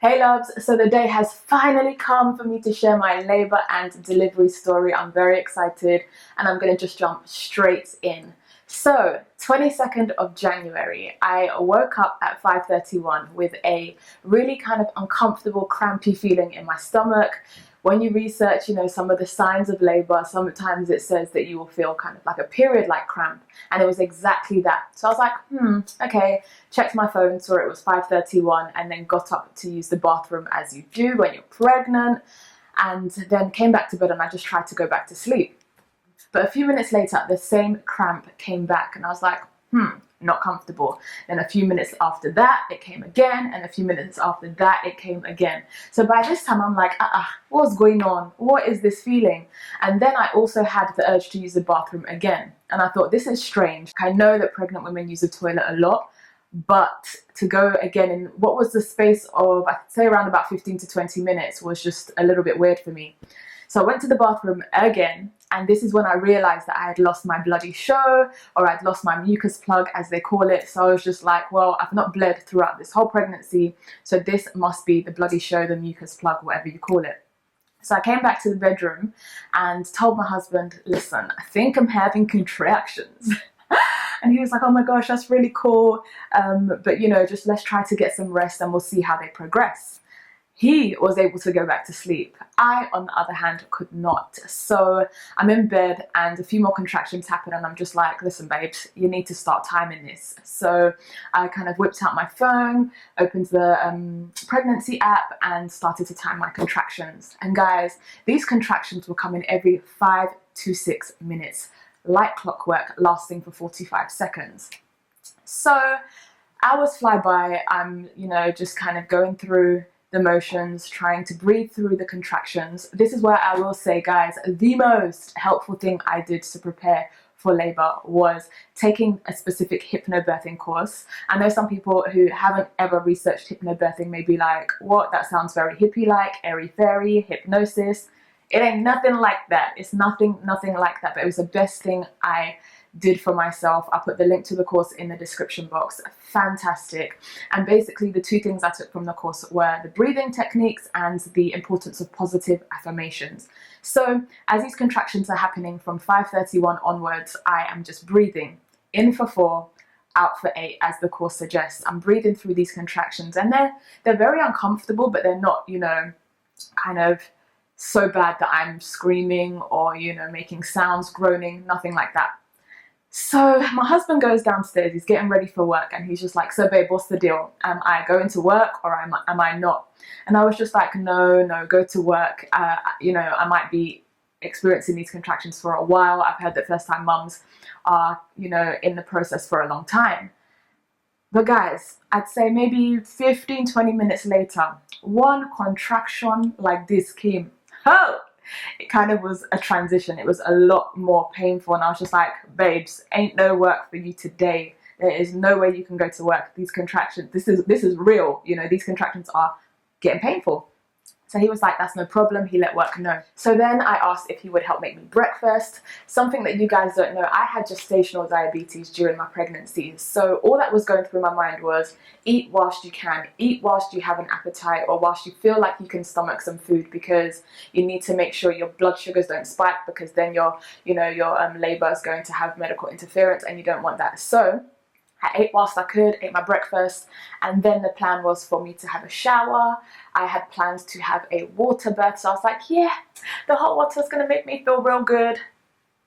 Hey loves, so the day has finally come for me to share my labor and delivery story. I'm very excited and I'm going to just jump straight in. So, 22nd of January, I woke up at 5:31 with a really kind of uncomfortable, crampy feeling in my stomach. When you research, some of the signs of labor, sometimes it says that you will feel kind of like a period-like cramp, and it was exactly that. So I was like, okay, checked my phone, saw it was 5:31, and then got up to use the bathroom as you do when you're pregnant, and then came back to bed and I just tried to go back to sleep. But a few minutes later, the same cramp came back and I was like, not comfortable. Then a few minutes after that, it came again, and a few minutes after that, it came again. So by this time, I'm like, what's going on? What is this feeling? And then I also had the urge to use the bathroom again. And I thought, this is strange. I know that pregnant women use the toilet a lot, but to go again in what was the space of, I'd say around about 15 to 20 minutes was just a little bit weird for me. So I went to the bathroom again, and this is when I realized that I had lost my bloody show, or I'd lost my mucus plug, as they call it. So I was just like, well, I've not bled throughout this whole pregnancy, so this must be the bloody show, the mucus plug, whatever you call it. So I came back to the bedroom and told my husband, listen, I think I'm having contractions. And he was like, oh my gosh, that's really cool. But just let's try to get some rest and we'll see how they progress. He was able to go back to sleep. I, on the other hand, could not. So I'm in bed and a few more contractions happen and I'm just like, listen, babes, you need to start timing this. So I kind of whipped out my phone, opened the pregnancy app and started to time my contractions. And guys, these contractions were coming every 5 to 6 minutes, like clockwork, lasting for 45 seconds. So hours fly by. I'm, just kind of going through the motions, trying to breathe through the contractions. This is where I will say, guys, the most helpful thing I did to prepare for labor was taking a specific hypnobirthing course. I know some people who haven't ever researched hypnobirthing may be like, what? That sounds very hippie-like, airy-fairy, hypnosis. It ain't nothing like that. It's nothing like that, but it was the best thing I did for myself. I put the link to the course in the description box. Fantastic. And basically the two things I took from the course were the breathing techniques and the importance of positive affirmations. So as these contractions are happening from 5:31 onwards, I am just breathing in for 4, out for 8, as the course suggests. I'm breathing through these contractions and they're very uncomfortable, but they're not, kind of so bad that I'm screaming or, making sounds, groaning, nothing like that. So my husband goes downstairs, he's getting ready for work, and he's just like, so babe, what's the deal? Am I going to work or am I not? And I was just like, no, go to work. I might be experiencing these contractions for a while. I've heard that first-time mums are, in the process for a long time. But guys, I'd say maybe 15, 20 minutes later, one contraction like this came. Oh! It kind of was a transition. It was a lot more painful and I was just like, babes, ain't no work for you today. There is no way you can go to work. These contractions, this is real. These contractions are getting painful. So he was like, that's no problem. He let work know. So then I asked if he would help make me breakfast. Something that you guys don't know, I had gestational diabetes during my pregnancy. So all that was going through my mind was eat whilst you can, eat whilst you have an appetite or whilst you feel like you can stomach some food, because you need to make sure your blood sugars don't spike, because then your labor is going to have medical interference and you don't want that. So I ate whilst I could, ate my breakfast, and then the plan was for me to have a shower. I had plans to have a water birth, so I was like, yeah, the hot water is going to make me feel real good.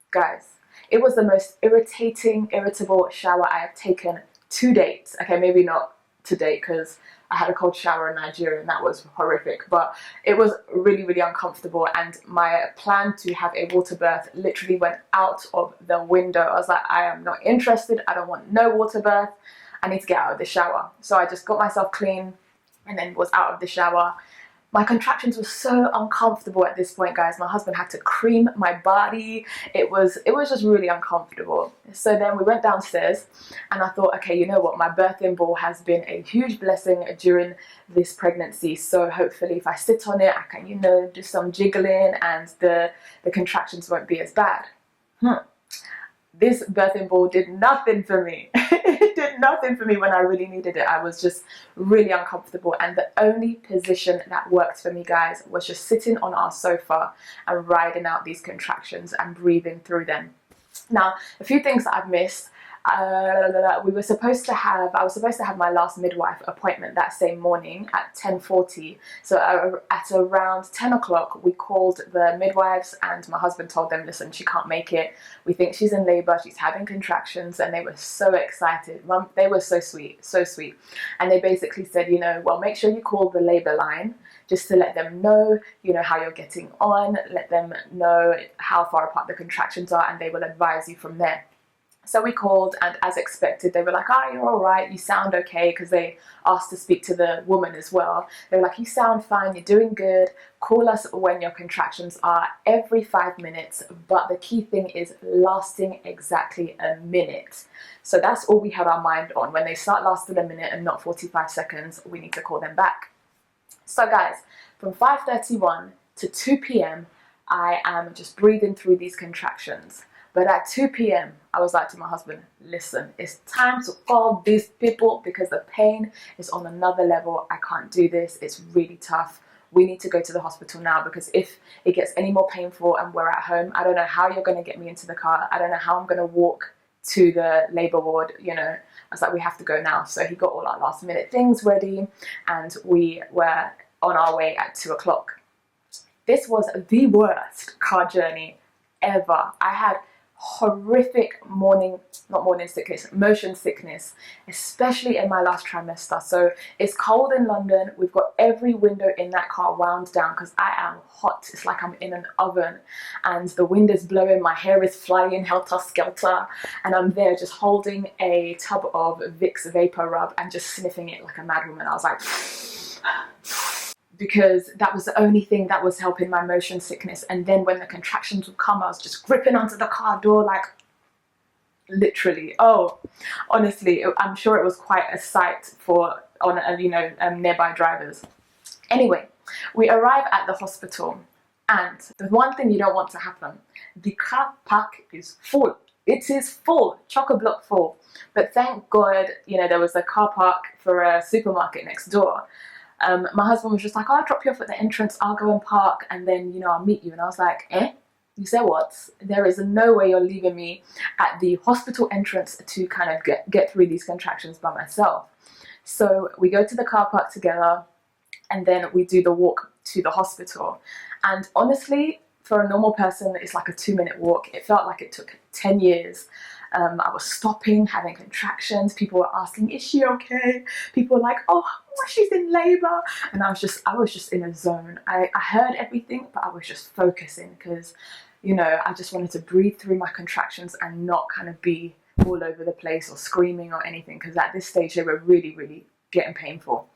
Guys, it was the most irritable shower I have taken to date. Okay, maybe not to date, because I had a cold shower in Nigeria and that was horrific, but it was really, really uncomfortable, and my plan to have a water birth literally went out of the window. I was like, I am not interested. I don't want no water birth. I need to get out of the shower. So I just got myself clean and then was out of the shower. My contractions were so uncomfortable at this point, guys. My husband had to cream my body. It was just really uncomfortable. So then we went downstairs and I thought, okay, you know what? My birthing ball has been a huge blessing during this pregnancy. So hopefully if I sit on it, I can, do some jiggling and the contractions won't be as bad. This birthing ball did nothing for me. It did nothing for me when I really needed it. I was just really uncomfortable, and the only position that worked for me, guys, was just sitting on our sofa and riding out these contractions and breathing through them. Now, a few things that I've missed. I was supposed to have my last midwife appointment that same morning at 10:40. So at around 10 o'clock, we called the midwives, and my husband told them, listen, she can't make it. We think she's in labor, she's having contractions. And they were so excited. They were so sweet, so sweet. And they basically said, well, make sure you call the labor line just to let them know, how you're getting on, let them know how far apart the contractions are, and they will advise you from there. So we called, and as expected, they were like, you're all right, you sound okay, because they asked to speak to the woman as well. They were like, you sound fine, you're doing good, call us when your contractions are every 5 minutes, but the key thing is lasting exactly a minute. So that's all we had our mind on. When they start lasting a minute and not 45 seconds, we need to call them back. So guys, from 5:31 to 2 p.m, I am just breathing through these contractions. But at 2 p.m, I was like to my husband, listen, it's time to call these people because the pain is on another level. I can't do this. It's really tough. We need to go to the hospital now, because if it gets any more painful and we're at home, I don't know how you're going to get me into the car. I don't know how I'm going to walk to the labor ward. I was like, we have to go now. So he got all our last minute things ready, and we were on our way at 2 o'clock. This was the worst car journey ever. I had horrific motion sickness, especially in my last trimester. So it's cold in London. We've got every window in that car wound down because I am hot. It's like I'm in an oven, and the wind is blowing, my hair is flying helter skelter, and I'm there just holding a tub of Vicks Vapor Rub and just sniffing it like a madwoman. I was like because that was the only thing that was helping my motion sickness. And then when the contractions would come, I was just gripping onto the car door, like literally. Honestly, I'm sure it was quite a sight for nearby drivers. Anyway, we arrive at the hospital, and the one thing you don't want to happen, the car park is full. It is full, chock-a-block full. But thank God, there was a car park for a supermarket next door. My husband was just like, I'll drop you off at the entrance, I'll go and park, and then, I'll meet you. And I was like, you say what? There is no way you're leaving me at the hospital entrance to kind of get through these contractions by myself. So we go to the car park together, and then we do the walk to the hospital. And honestly, for a normal person, it's like a 2-minute walk. It felt like it took 10 years. I was stopping, having contractions. People were asking, is she okay? People were like, oh, she's in labor. And I was just in a zone. I heard everything, but I was just focusing because, I just wanted to breathe through my contractions and not kind of be all over the place or screaming or anything, because at this stage they were really, really getting painful.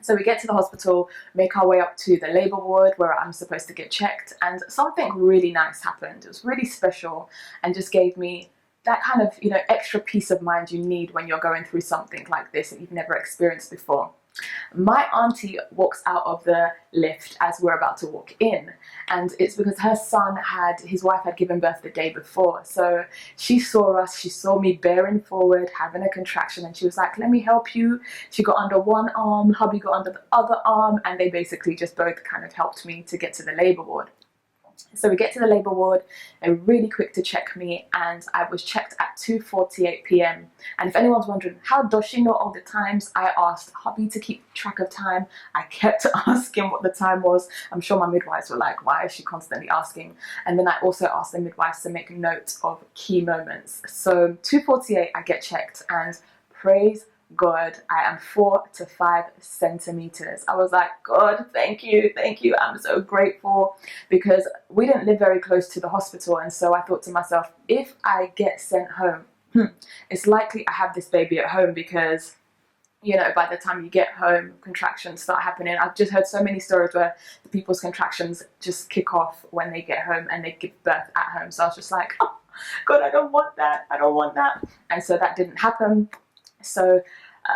So we get to the hospital, make our way up to the labour ward where I'm supposed to get checked, and something really nice happened. It was really special and just gave me that kind of, extra peace of mind you need when you're going through something like this that you've never experienced before. My auntie walks out of the lift as we're about to walk in, and it's because his wife had given birth the day before. So she saw us, she saw me bearing forward, having a contraction, and she was like, let me help you. She got under one arm, hubby got under the other arm, and they basically just both kind of helped me to get to the labour ward. So we get to the labour ward, they're really quick to check me, and I was checked at 2:48 p.m. And if anyone's wondering, how does she know all the times? I asked hubby to keep track of time. I kept asking what the time was. I'm sure my midwives were like, why is she constantly asking? And then I also asked the midwives to make notes of key moments. So 2:48, I get checked, and praise God, I am 4 to 5 centimeters. I was like, God, thank you. I'm so grateful, because we didn't live very close to the hospital. And so I thought to myself, if I get sent home, it's likely I have this baby at home, because, by the time you get home, contractions start happening. I've just heard so many stories where the people's contractions just kick off when they get home and they give birth at home. So I was just like, oh, God, I don't want that. And so that didn't happen. So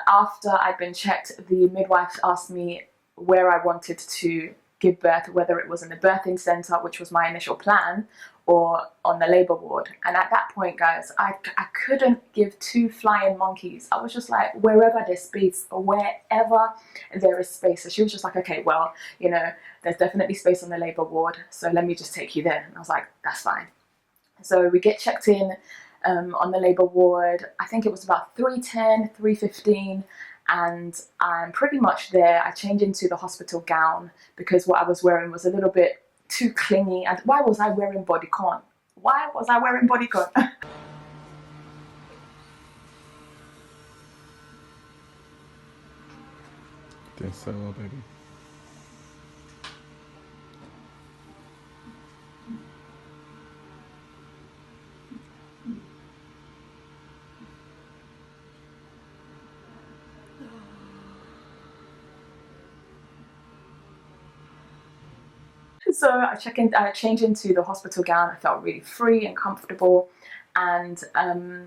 after I'd been checked, the midwife asked me where I wanted to give birth, whether it was in the birthing centre, which was my initial plan, or on the labor ward. And at that point, guys, I couldn't give two flying monkeys. I was just like, wherever there's space, wherever there is space. So she was just like, okay, well, you know, there's definitely space on the labor ward, so let me just take you there. And I was like, that's fine. So we get checked in on the labor ward. I think it was about 3:10, 3:15, and I'm pretty much there. I change into the hospital gown because what I was wearing was a little bit too clingy. And why was I wearing bodycon? Why was I wearing bodycon? Doing so well, baby. So I change into the hospital gown. I felt really free and comfortable. And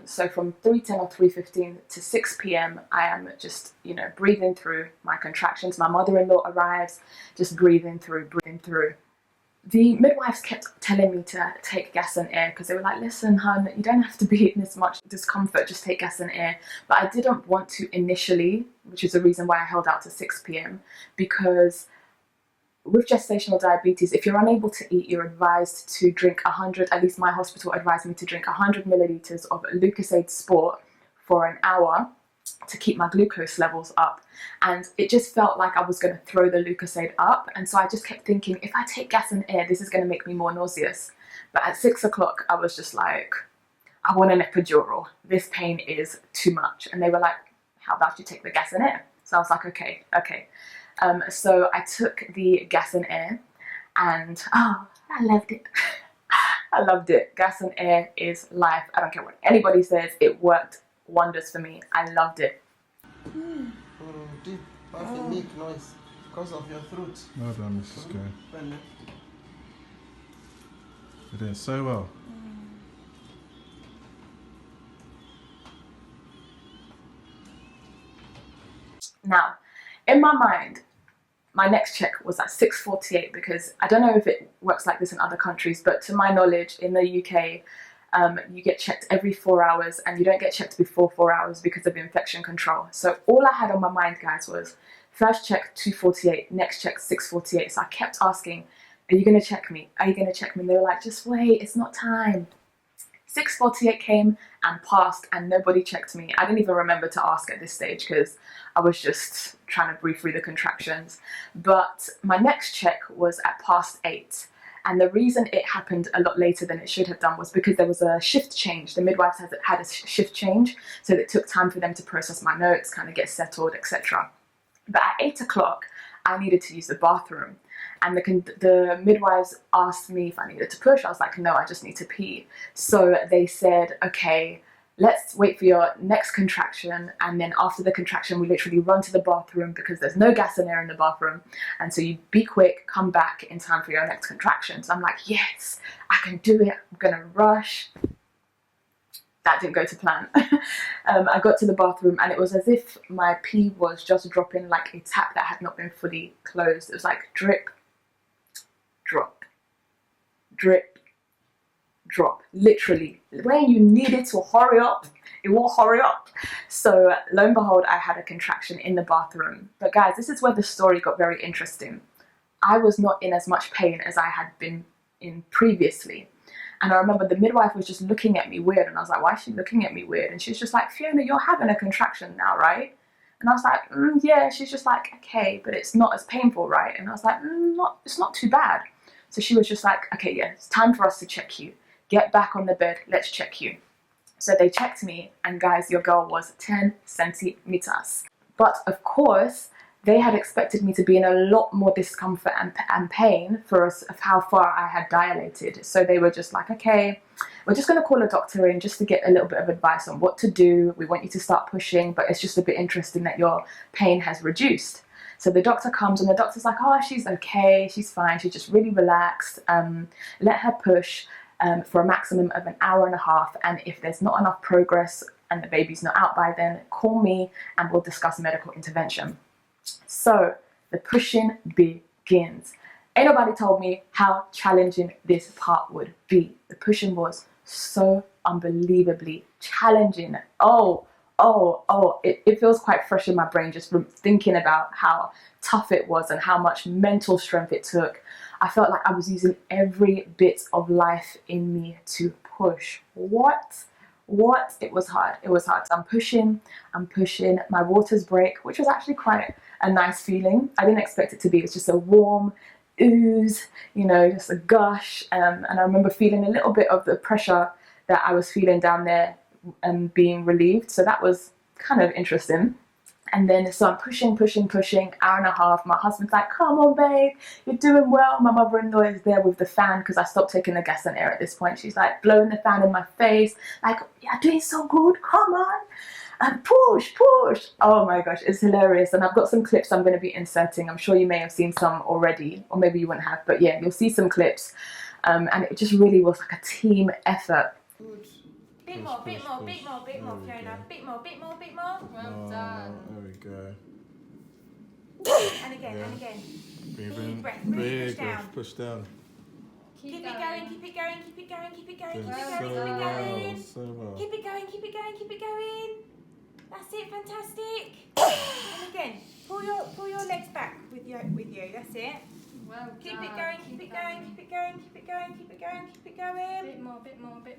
so from 3:10 or 3:15 to 6 p.m, I am just, you know, breathing through my contractions. My mother-in-law arrives, just breathing through. The midwives kept telling me to take gas and air because they were like, listen, hun, you don't have to be in this much discomfort, just take gas and air. But I didn't want to initially, which is the reason why I held out to 6 p.m, because with gestational diabetes, if you're unable to eat, you're advised to drink 100, at least my hospital advised me to drink 100 milliliters of Lucozade Sport for an hour to keep my glucose levels up. And it just felt like I was going to throw the Lucozade up. And so I just kept thinking, if I take gas and air, this is going to make me more nauseous. But at 6 o'clock, I was just like, I want an epidural. This pain is too much. And they were like, how about you take the gas and air? So I was like, okay. So I took the gas and air, and oh, I loved it. I loved it. Gas and air is life. I don't care what anybody says, it worked wonders for me. I loved it. Deep, unique noise because of your throat. Well done, Mrs. Gay. You're doing so well. Now, in my mind, my next check was at 6:48 because I don't know if it works like this in other countries, but to my knowledge, in the UK, you get checked every 4 hours and you don't get checked before 4 hours because of infection control. So all I had on my mind, guys, was first check 2:48, next check 6:48. So I kept asking, are you going to check me? Are you going to check me? And they were like, just wait, it's not time. 6:48 came and passed and nobody checked me. I didn't even remember to ask at this stage because I was just trying to breathe through the contractions. But my next check was at past 8. And the reason it happened a lot later than it should have done was because there was a shift change. The midwives had a shift change, so it took time for them to process my notes, kind of get settled, etc. But at 8 o'clock, I needed to use the bathroom. And the midwives asked me if I needed to push. I was like, no, I just need to pee. So they said, okay, let's wait for your next contraction. And then after the contraction, we literally run to the bathroom because there's no gas and air in the bathroom. And so you be quick, come back in time for your next contraction. So I'm like, yes, I can do it. I'm going to rush. That didn't go to plan. I got to the bathroom and it was as if my pee was just dropping like a tap that had not been fully closed. It was like drip, drop, drip, drop. Literally, when you needed to hurry up, it won't hurry up. So lo and behold, I had a contraction in the bathroom. But guys, this is where the story got very interesting. I was not in as much pain as I had been in previously. And I remember the midwife was just looking at me weird. And I was like, why is she looking at me weird? And she's just like, Fiona, you're having a contraction now, right? And I was like, yeah. She's just like, okay, but it's not as painful, right? And I was like, it's not too bad. So she was just like, okay, yeah, it's time for us to check you. Get back on the bed, let's check you. So they checked me, and guys, your girl was 10 centimeters. But of course, they had expected me to be in a lot more discomfort and pain for us of how far I had dilated. So they were just like, okay, we're just going to call a doctor in just to get a little bit of advice on what to do. We want you to start pushing, but it's just a bit interesting that your pain has reduced. So the doctor comes and the doctor's like, oh, she's okay, she's fine, she's just really relaxed. Let her push for a maximum of an hour and a half. And if there's not enough progress and the baby's not out by then, call me and we'll discuss medical intervention. So the pushing begins. Ain't nobody told me how challenging this part would be. The pushing was so unbelievably challenging. It feels quite fresh in my brain just from thinking about how tough it was and how much mental strength it took. I felt like I was using every bit of life in me to push. What? It was hard. It was hard. So I'm pushing. My waters break, which was actually quite a nice feeling. I didn't expect it to be. It's just a warm ooze, just a gush. And I remember feeling a little bit of the pressure that I was feeling down there and being relieved. So that was kind of interesting. And then so I'm pushing, hour and a half. My husband's like, come on, babe, you're doing well. My mother-in-law is there with the fan because I stopped taking the gas and air at this point. She's like blowing the fan in my face, like, you're doing so good, come on. And push. Oh my gosh, it's hilarious. And I've got some clips I'm going to be inserting. I'm sure you may have seen some already, or maybe you wouldn't have, but yeah, you'll see some clips. And it just really was like a team effort. Good. Bit more, Fiona. Bit more. Well done. There we go. And again. Breathe Big in. breath, really Big push down. breath. Push down. Keep it going. Doing Keep so well. it going. That's it, fantastic. And again, pull your legs back with you. That's it. Well Keep done. it going. Bit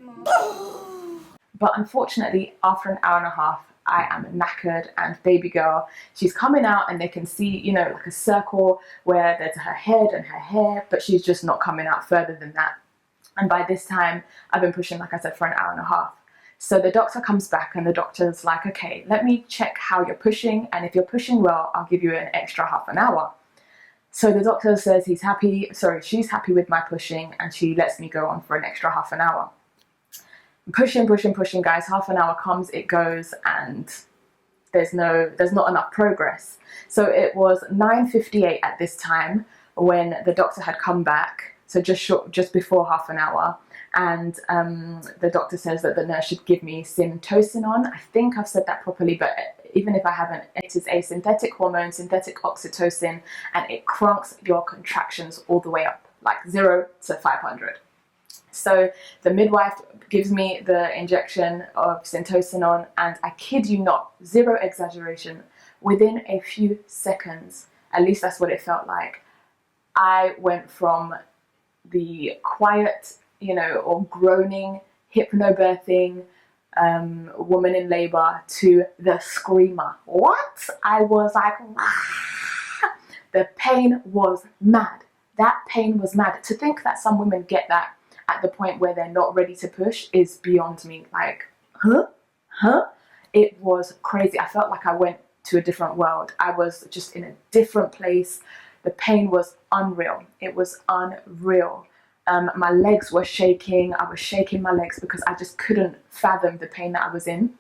more. But unfortunately, after an hour and a half, I am knackered, and baby girl, she's coming out and they can see, like a circle where there's her head and her hair, but she's just not coming out further than that. And by this time, I've been pushing, like I said, for an hour and a half. So the doctor comes back and the doctor's like, okay, let me check how you're pushing. And if you're pushing well, I'll give you an extra half an hour. So the doctor says she's happy with my pushing, and she lets me go on for an extra half an hour. Pushing, guys. Half an hour comes, it goes, and there's not enough progress. So it was 9:58 at this time when the doctor had come back. So just before half an hour, and the doctor says that the nurse should give me syntocinon. I think I've said that properly, but even if I haven't, it is a synthetic hormone, synthetic oxytocin, and it cranks your contractions all the way up, like 0 to 500. So the midwife gives me the injection of syntocinon, and I kid you not, zero exaggeration, within a few seconds, at least that's what it felt like, I went from the quiet, or groaning, hypnobirthing woman in labor to the screamer. What? I was like, ah! The pain was mad. That pain was mad. To think that some women get that at the point where they're not ready to push is beyond me. Like, huh? It was crazy. I felt like I went to a different world. I was just in a different place. The pain was unreal. It was unreal. My legs were shaking. I was shaking my legs because I just couldn't fathom the pain that I was in.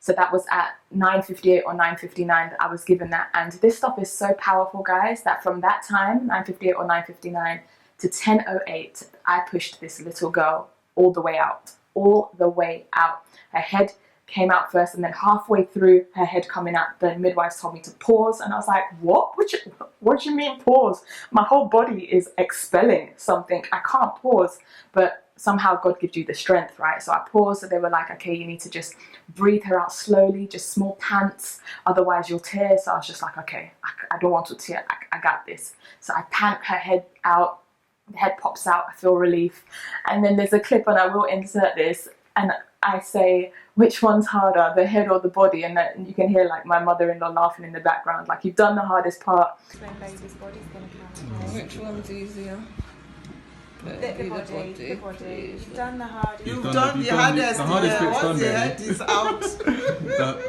So that was at 9:58 or 9:59 that I was given that. And this stuff is so powerful, guys, that from that time, 9:58 or 9:59 to 10:08, I pushed this little girl all the way out. Her head came out first, and then halfway through her head coming out, the midwives told me to pause, and I was like, what do you mean pause? My whole body is expelling something. I can't pause. But somehow God gives you the strength, right? So I paused, so they were like, okay, you need to just breathe her out slowly, just small pants, otherwise you'll tear. So I was just like, okay, I don't want to tear, I got this. So I pant her head out, the head pops out, I feel relief. And then there's a clip, and I will insert this, and I say, which one's harder, the head or the body? And then you can hear like my mother-in-law laughing in the background, like, you've done the hardest part. When baby's body's going to come. Which one's easier? The body. Please. You've done the hardest. You've done the hardest. The hardest bit's done, Once the baby. head is out.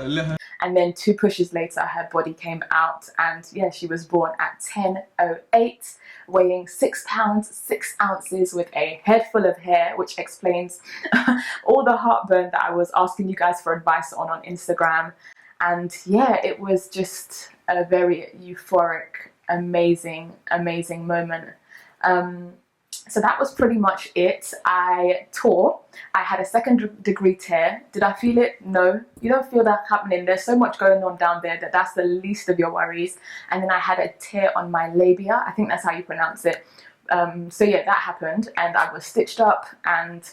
Let her. And then 2 pushes later, her body came out, and yeah, she was born at 10:08, weighing 6 pounds, 6 ounces, with a head full of hair, which explains all the heartburn that I was asking you guys for advice on Instagram. And yeah, it was just a very euphoric, amazing moment. So that was pretty much it. I tore. I had a second degree tear. Did I feel it? No. You don't feel that happening. There's so much going on down there that that's the least of your worries. And then I had a tear on my labia. I think that's how you pronounce it. So yeah, that happened, and I was stitched up and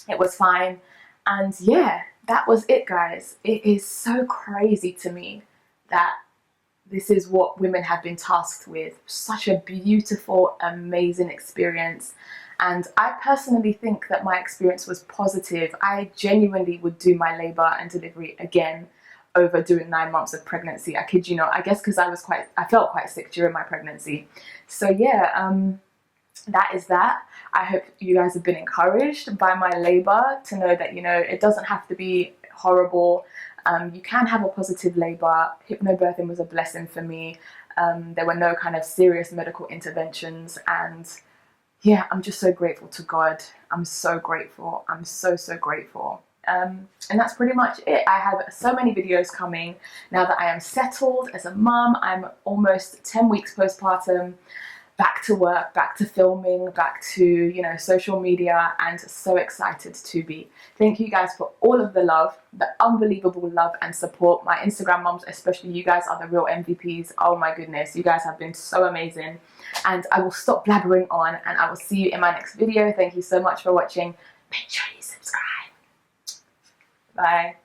it was fine. And yeah, that was it, guys. It is so crazy to me that this is what women have been tasked with. Such a beautiful, amazing experience. And I personally think that my experience was positive. I genuinely would do my labour and delivery again over doing 9 months of pregnancy. I kid you not. I guess because I felt quite sick during my pregnancy. So yeah, that is that. I hope you guys have been encouraged by my labour to know that, you know, it doesn't have to be horrible. You can have a positive labour. Hypnobirthing was a blessing for me. There were no kind of serious medical interventions, and yeah, I'm just so grateful to God. I'm so grateful. I'm so grateful. And that's pretty much it. I have so many videos coming now that I am settled as a mum. I'm almost 10 weeks postpartum. Back to work, back to filming, back to, you know, social media, and so excited to be. Thank you guys for all of the love, the unbelievable love and support. My Instagram mums, especially, you guys are the real MVPs. Oh my goodness, you guys have been so amazing. And I will stop blabbering on, and I will see you in my next video. Thank you so much for watching. Make sure you subscribe. Bye.